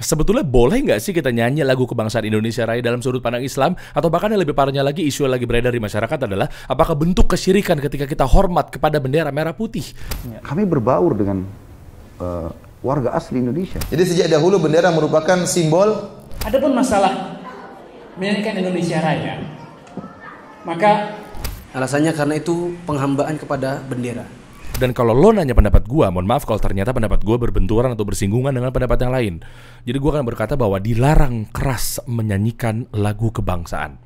Sebetulnya boleh nggak sih kita nyanyi lagu kebangsaan Indonesia Raya dalam sudut pandang Islam? Atau bahkan yang lebih parahnya lagi, isu yang lagi beredar di masyarakat adalah apakah bentuk kesyirikan ketika kita hormat kepada bendera merah putih? Kami berbaur dengan warga asli Indonesia. Jadi sejak dahulu bendera merupakan simbol. Adapun masalah menyanyikan Indonesia Raya, maka alasannya karena itu penghambaan kepada bendera. Dan kalau lo nanya pendapat gue, mohon maaf kalau ternyata pendapat gue berbenturan atau bersinggungan dengan pendapat yang lain. Jadi gue akan berkata bahwa dilarang keras menyanyikan lagu kebangsaan.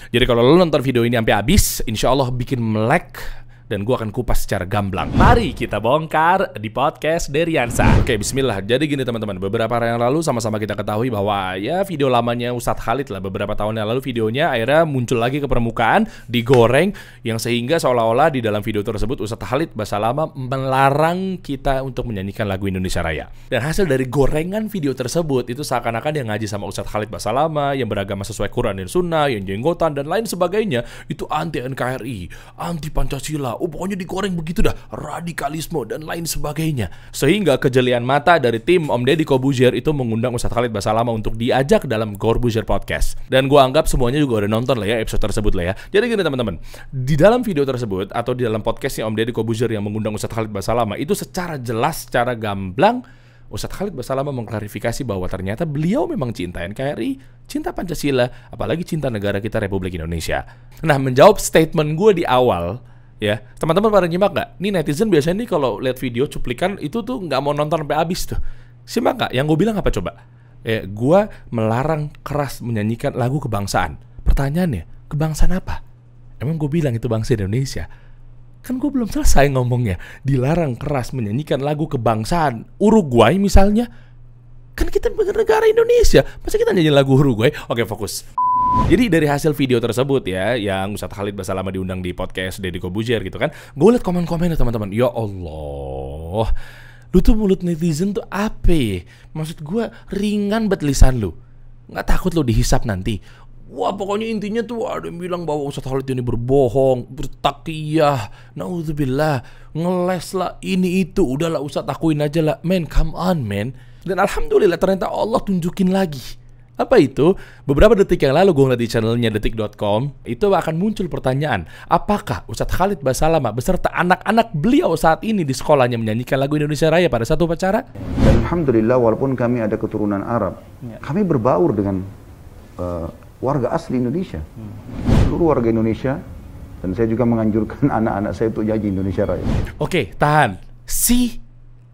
Jadi kalau lo nonton video ini sampai habis, insya Allah bikin melek dan gue akan kupas secara gamblang. Mari kita bongkar di podcast Deriansa. Oke, bismillah. Jadi gini teman-teman, beberapa hari yang lalu sama-sama kita ketahui bahwa ya video lamanya Ustadz Khalid lah, beberapa tahun yang lalu videonya akhirnya muncul lagi ke permukaan, digoreng, yang sehingga seolah-olah di dalam video tersebut Ustadz Khalid Basalamah melarang kita untuk menyanyikan lagu Indonesia Raya. Dan hasil dari gorengan video tersebut itu seakan-akan yang ngaji sama Ustadz Khalid Basalamah, yang beragama sesuai Quran dan Sunnah, yang jenggotan dan lain sebagainya, itu anti NKRI, anti Pancasila. Oh, pokoknya digoreng begitu dah, radikalisme dan lain sebagainya. Sehingga kejelian mata dari tim Om Deddy Corbuzier itu mengundang Ustadz Khalid Basalamah untuk diajak dalam Corbuzier Podcast. Dan gua anggap semuanya juga udah nonton lah ya episode tersebut lah ya. Jadi gini teman-teman, di dalam video tersebut atau di dalam podcastnya Om Deddy Corbuzier yang mengundang Ustadz Khalid Basalamah itu secara jelas, secara gamblang Ustadz Khalid Basalamah mengklarifikasi bahwa ternyata beliau memang cinta NKRI, cinta Pancasila, apalagi cinta negara kita Republik Indonesia. Nah, menjawab statement gue di awal, ya, teman-teman pada nyimak nggak? Nih netizen biasanya nih kalau lihat video cuplikan itu tuh nggak mau nonton sampai habis tuh. Simak nggak? Yang gue bilang apa coba? Gue melarang keras menyanyikan lagu kebangsaan. Pertanyaannya, kebangsaan apa? Emang gue bilang itu bangsa Indonesia? Kan gue belum selesai ngomongnya. Dilarang keras menyanyikan lagu kebangsaan Uruguay misalnya. Kan kita negara Indonesia, masa kita nyanyi lagu Uruguay? Oke, fokus. Jadi dari hasil video tersebut ya, yang Ustadz Khalid Basalamah diundang di podcast Deddy Corbuzier gitu kan, gue liat komen-komennya teman-teman. Ya Allah, lu tuh mulut netizen tuh apa? Maksud gue ringan bet lisan lu, nggak takut lu dihisap nanti? Wah, pokoknya intinya tuh ada yang bilang bahwa Ustadz Khalid ini berbohong, bertakiyah, naudzubillah, ngeles lah, ini itu, udahlah Ustadz akuin aja lah, man, come on man. Dan alhamdulillah ternyata Allah tunjukin lagi. Apa itu? Beberapa detik yang lalu gue ngeliat di channelnya detik.com, itu akan muncul pertanyaan, apakah Ustadz Khalid Basalamah beserta anak-anak beliau saat ini di sekolahnya menyanyikan lagu Indonesia Raya pada satu upacara? Dan alhamdulillah walaupun kami ada keturunan Arab, kami berbaur dengan warga asli Indonesia, seluruh warga Indonesia, dan saya juga menganjurkan anak-anak saya untuk nyanyi Indonesia Raya. Oke, tahan.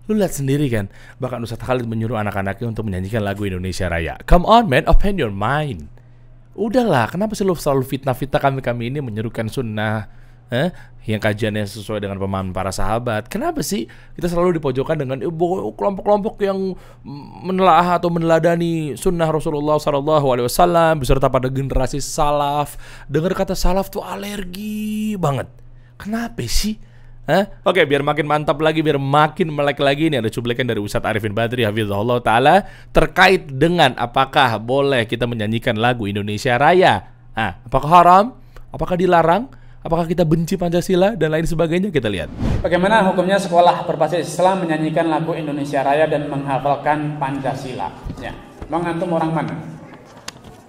Lu lihat sendiri kan, bahkan Ustadz Khalid menyuruh anak-anaknya untuk menyanyikan lagu Indonesia Raya. Come on man, open your mind. Udahlah, kenapa sih lu selalu fitnah-fitnah kami ini menyerukan sunnah yang kajiannya sesuai dengan pemahaman para sahabat? Kenapa sih kita selalu dipojokkan dengan kelompok-kelompok yang menelaah atau meneladani sunnah Rasulullah SAW beserta pada generasi salaf? Dengar kata salaf tuh alergi banget. Kenapa sih? Oke, biar makin mantap lagi, biar makin melek lagi, ini ada cuplikan dari Ustadz Arifin Badri hafizahullah ta'ala terkait dengan apakah boleh kita menyanyikan lagu Indonesia Raya. Apakah haram? Apakah dilarang? Apakah kita benci Pancasila? Dan lain sebagainya, kita lihat. bagaimana hukumnya sekolah berbasis Islam menyanyikan lagu Indonesia Raya dan menghafalkan Pancasila? Ya, Bang antum orang mana?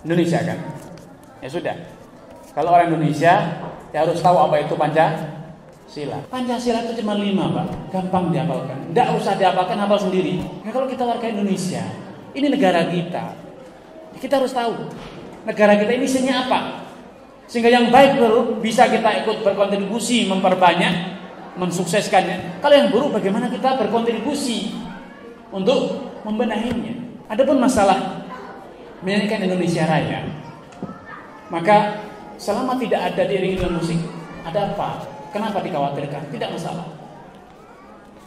Indonesia kan? Ya sudah. Kalau orang Indonesia, ya harus tahu apa itu Pancasila. Pancasila itu cuma 5, Pak. Gampang dihafalkan. Nggak usah dihafalkan, hafal sendiri. Nah, kalau kita warga Indonesia, ini negara kita. Kita harus tahu negara kita ini isinya apa. Sehingga yang baik baru bisa kita ikut berkontribusi, memperbanyak, mensukseskannya. Kalau yang buruk bagaimana kita berkontribusi untuk membenahinya. Adapun masalah menyanyikan Indonesia Raya, maka selama tidak ada diiringi dengan musik, ada apa? Kenapa dikhawatirkan? Tidak masalah.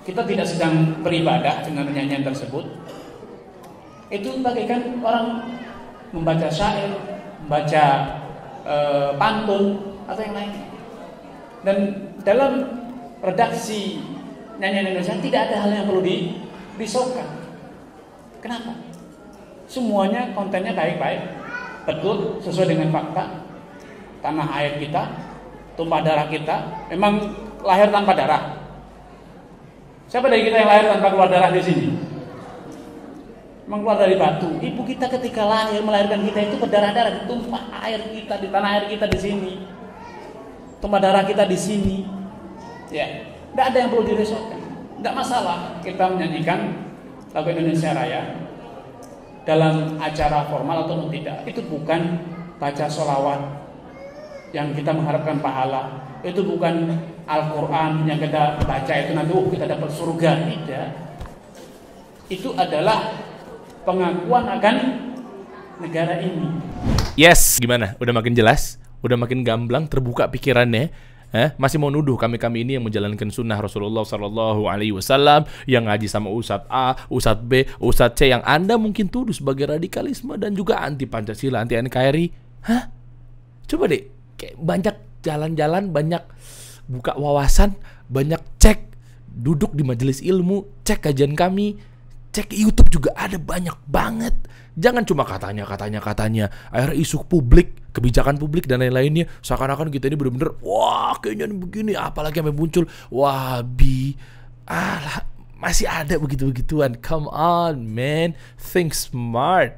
Kita tidak sedang beribadah dengan nyanyian tersebut. Itu bagaikan orang membaca syair, membaca pantun atau yang lain. Dan dalam redaksi nyanyian Indonesia tidak ada hal yang perlu dirisaukan. Kenapa? Semuanya kontennya baik-baik, betul, sesuai dengan fakta. Tanah air kita, tumpah darah kita, memang lahir tanpa darah. Siapa dari kita yang lahir tanpa keluar darah di sini? Memang keluar dari batu. Ibu kita ketika melahirkan kita itu berdarah-darah, ditumpah air kita di tanah air kita di sini. Tumpah darah kita di sini. Ya, tidak ada yang perlu dirisaukan. Tidak masalah kita menyanyikan lagu Indonesia Raya dalam acara formal atau tidak. Itu bukan baca sholawat yang kita mengharapkan pahala. Itu bukan Al-Quran yang kita baca itu nanti kita dapat surga. Tidak. Itu adalah pengakuan akan negara ini. Yes, gimana? Udah makin jelas? Udah makin gamblang, terbuka pikirannya? Masih mau nuduh kami ini yang menjalankan sunnah Rasulullah SAW, yang ngaji sama Ustadz A, Ustadz B, Ustadz C, yang Anda mungkin tuduh sebagai radikalisme dan juga anti Pancasila, anti NKRI. Coba deh, kayak banyak jalan-jalan, banyak buka wawasan, banyak cek, duduk di majelis ilmu, cek kajian kami, cek YouTube juga ada banyak banget. Jangan cuma katanya. Akhirnya isu publik, kebijakan publik dan lain-lainnya seakan-akan kita ini benar-benar wah kayaknya begini, apalagi sampai muncul Wahabi. Masih ada begitu-begituan. Come on man, think smart.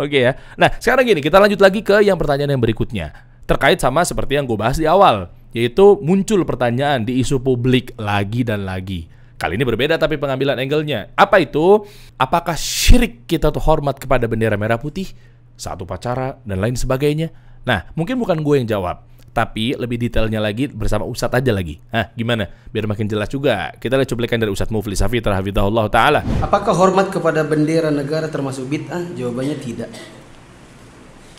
Oke ya. Nah, sekarang gini, kita lanjut lagi ke yang pertanyaan yang berikutnya. Terkait sama seperti yang gue bahas di awal, yaitu muncul pertanyaan di isu publik lagi dan lagi. Kali ini berbeda tapi pengambilan angle-nya. Apa itu? Apakah syirik kita tuh hormat kepada bendera merah putih, saat upacara, dan lain sebagainya? Nah, mungkin bukan gue yang jawab, tapi lebih detailnya lagi bersama Ustadz aja lagi. Gimana? Biar makin jelas juga. Kita lihat cuplikan dari Ustadz Mufli Safitra hafizahullah ta'ala. Apakah hormat kepada bendera negara termasuk bid'ah? Jawabannya tidak.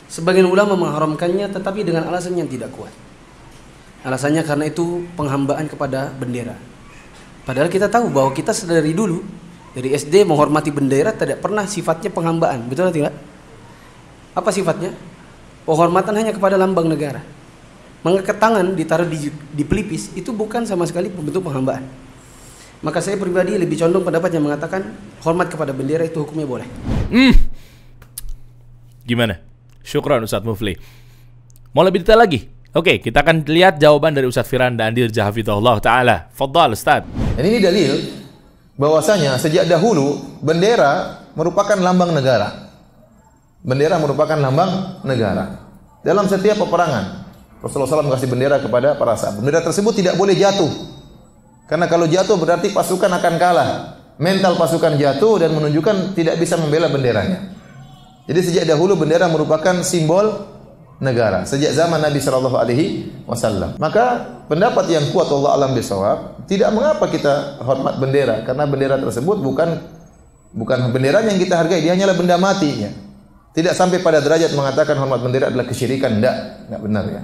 Sebagian ulama mengharamkannya tetapi dengan alasan yang tidak kuat. Alasannya karena itu penghambaan kepada bendera. Padahal kita tahu bahwa kita dari dulu, dari SD menghormati bendera tidak pernah sifatnya penghambaan. Betul atau tidak? Apa sifatnya? Penghormatan hanya kepada lambang negara. Mengangkat tangan ditaruh di pelipis itu bukan sama sekali bentuk penghambaan. Maka saya pribadi lebih condong pendapat yang mengatakan hormat kepada bendera itu hukumnya boleh. Gimana? Syukran Ustadz Mufli. Mau lebih detail lagi? Oke, kita akan lihat jawaban dari Ustadz Firanda Andirja hafizahullah ta'ala. Fadhal Ustadz. Dan ini dalil bahwasanya sejak dahulu bendera merupakan lambang negara. Bendera merupakan lambang negara. Dalam setiap peperangan, Rasulullah SAW mengasih bendera kepada para sahabat. Bendera tersebut tidak boleh jatuh. Karena kalau jatuh berarti pasukan akan kalah. Mental pasukan jatuh dan menunjukkan tidak bisa membela benderanya. Jadi sejak dahulu bendera merupakan simbol negara sejak zaman Nabi SAW. Maka pendapat yang kuat Allah alam bisawab, tidak mengapa kita hormat bendera karena bendera tersebut bukan bendera yang kita hargai, dia hanyalah benda mati ya. Tidak sampai pada derajat mengatakan hormat bendera adalah kesyirikan, enggak benar ya.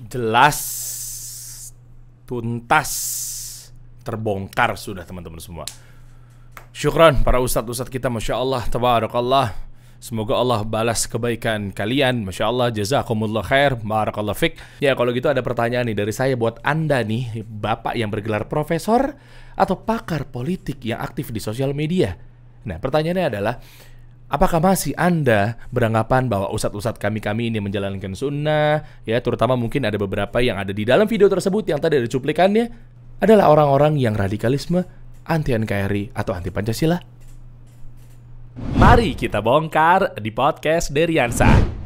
Jelas, tuntas, terbongkar sudah teman-teman semua. Syukran para ustadz-ustadz kita, Masya Allah, tabarakallah. Semoga Allah balas kebaikan kalian. Masya Allah, jazakumullah khair, barakallah fik. Ya, kalau gitu ada pertanyaan nih dari saya buat Anda nih, Bapak yang bergelar profesor atau pakar politik yang aktif di sosial media. Nah, pertanyaannya adalah, apakah masih Anda beranggapan bahwa ustadz-ustadz kami ini menjalankan sunnah, ya, terutama mungkin ada beberapa yang ada di dalam video tersebut yang tadi ada cuplikannya, adalah orang-orang yang radikalisme, anti NKRI atau anti Pancasila? Mari kita bongkar di podcast Deriansa.